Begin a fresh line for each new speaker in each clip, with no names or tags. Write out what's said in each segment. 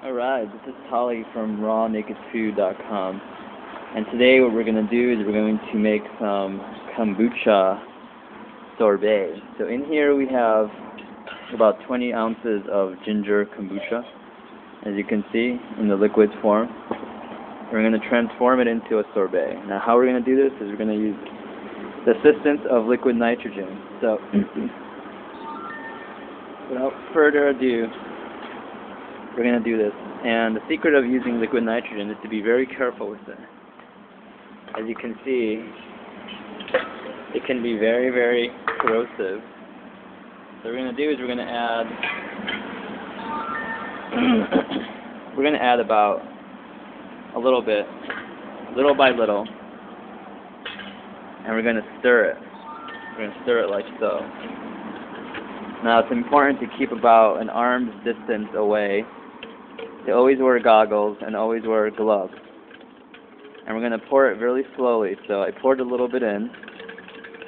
Alright, this is Tali from rawnakedfood.com, and today what we're going to do is we're going to make some kombucha sorbet. So in here we have about 20 ounces of ginger kombucha, as you can see, in the liquid form. We're going to transform it into a sorbet. Now how we're going to do this is we're going to use the assistance of liquid nitrogen. So without further ado, we're going to do this. And the secret of using liquid nitrogen is to be very careful with it. As you can see, it can be very, very corrosive. So what we're going to do is we're going to add about a little bit, little by little, and we're going to stir it. We're going to stir it like so. Now it's important to keep about an arm's distance away. To always wear goggles and always wear gloves. And we're going to pour it really slowly. So I poured a little bit in,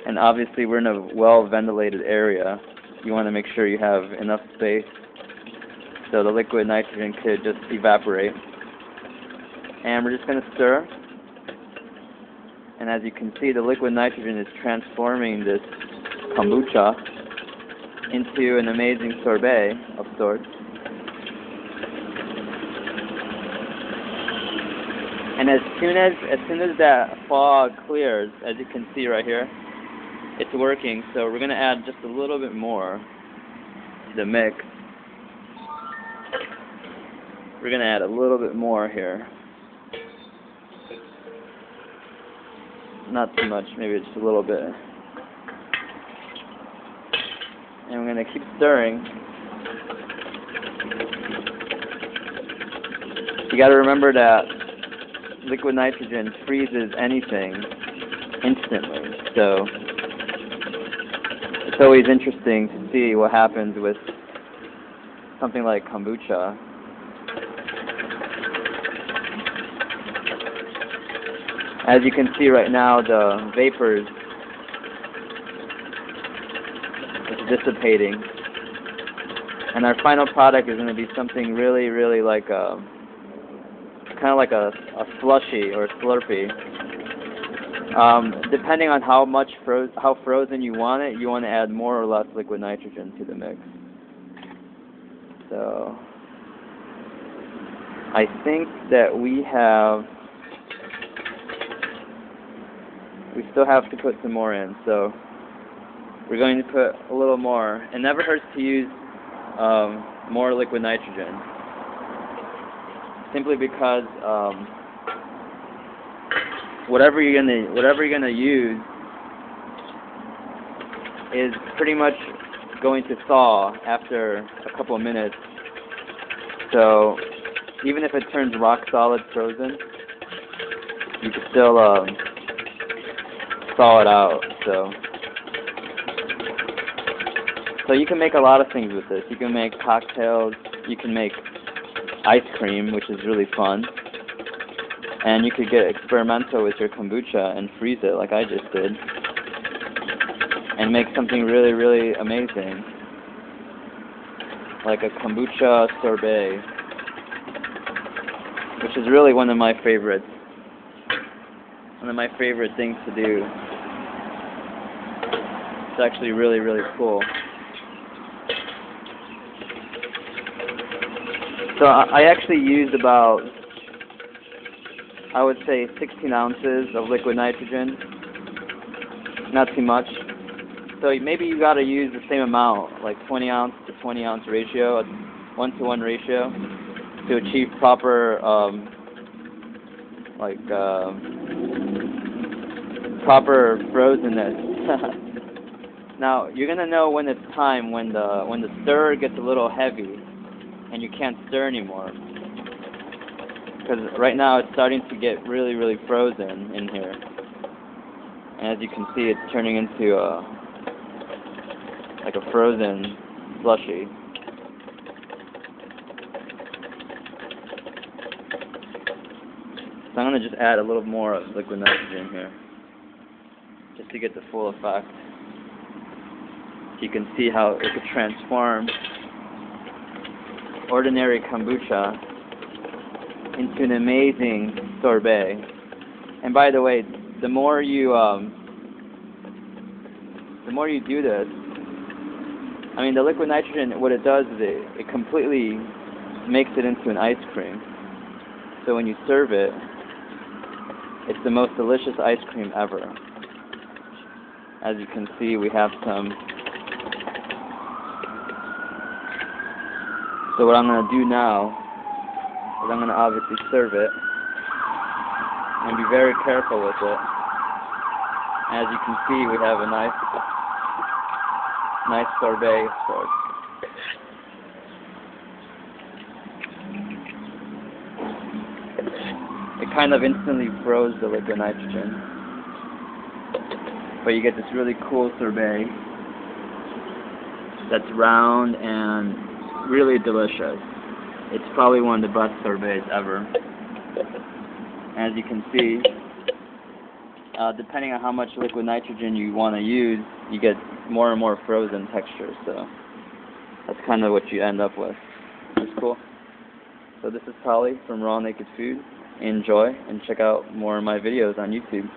and obviously we're in a well-ventilated area. You want to make sure you have enough space so the liquid nitrogen could just evaporate. And we're just going to stir. And as you can see, the liquid nitrogen is transforming this kombucha into an amazing sorbet of sorts. And as soon as that fog clears, as you can see right here, it's working. So we're going to add just a little bit more to the mix. We're going to add a little bit more here. Not too much, maybe just a little bit. And we're going to keep stirring. You got to remember that liquid nitrogen freezes anything instantly, so it's always interesting to see what happens with something like kombucha. As you can see right now, the vapors is dissipating, and our final product is going to be something really, really like a kind of like a slushy or a slurpee. Depending on how frozen you want it, you want to add more or less liquid nitrogen to the mix. So I think that we still have to put some more in. So we're going to put a little more. It never hurts to use more liquid nitrogen. Simply because whatever you're gonna use is pretty much going to thaw after a couple of minutes. So even if it turns rock solid frozen, you can still thaw it out. So you can make a lot of things with this. You can make cocktails. You can make ice cream, which is really fun, and you could get experimental with your kombucha and freeze it like I just did and make something really, really amazing, like a kombucha sorbet, which is really one of my favorite things to do. It's actually really, really cool. So I actually used about, I would say, 16 ounces of liquid nitrogen. Not too much. So maybe you got to use the same amount, like 20 ounce to 20 ounce ratio, a 1-to-1 ratio, to achieve proper, proper frozenness. Now you're gonna know when it's time when the stir gets a little heavy and you can't stir anymore, because right now it's starting to get really, really frozen in here, and as you can see, it's turning into like a frozen slushy. So I'm going to just add a little more of liquid nitrogen here, just to get the full effect. So you can see how it could transform ordinary kombucha into an amazing sorbet. And by the way, the more you do this, I mean, the liquid nitrogen, what it does is it completely makes it into an ice cream. So when you serve it, it's the most delicious ice cream ever. As you can see, we have some. So what I'm going to do now is I'm going to obviously serve it and be very careful with it. As you can see, we have a nice sorbet of sorts. It kind of instantly froze the liquid nitrogen, but you get this really cool sorbet that's round and really delicious. It's probably one of the best sorbets ever. As you can see, depending on how much liquid nitrogen you want to use, you get more and more frozen texture, so that's kind of what you end up with. That's cool. So this is Tali from Raw Naked Food. Enjoy and check out more of my videos on YouTube.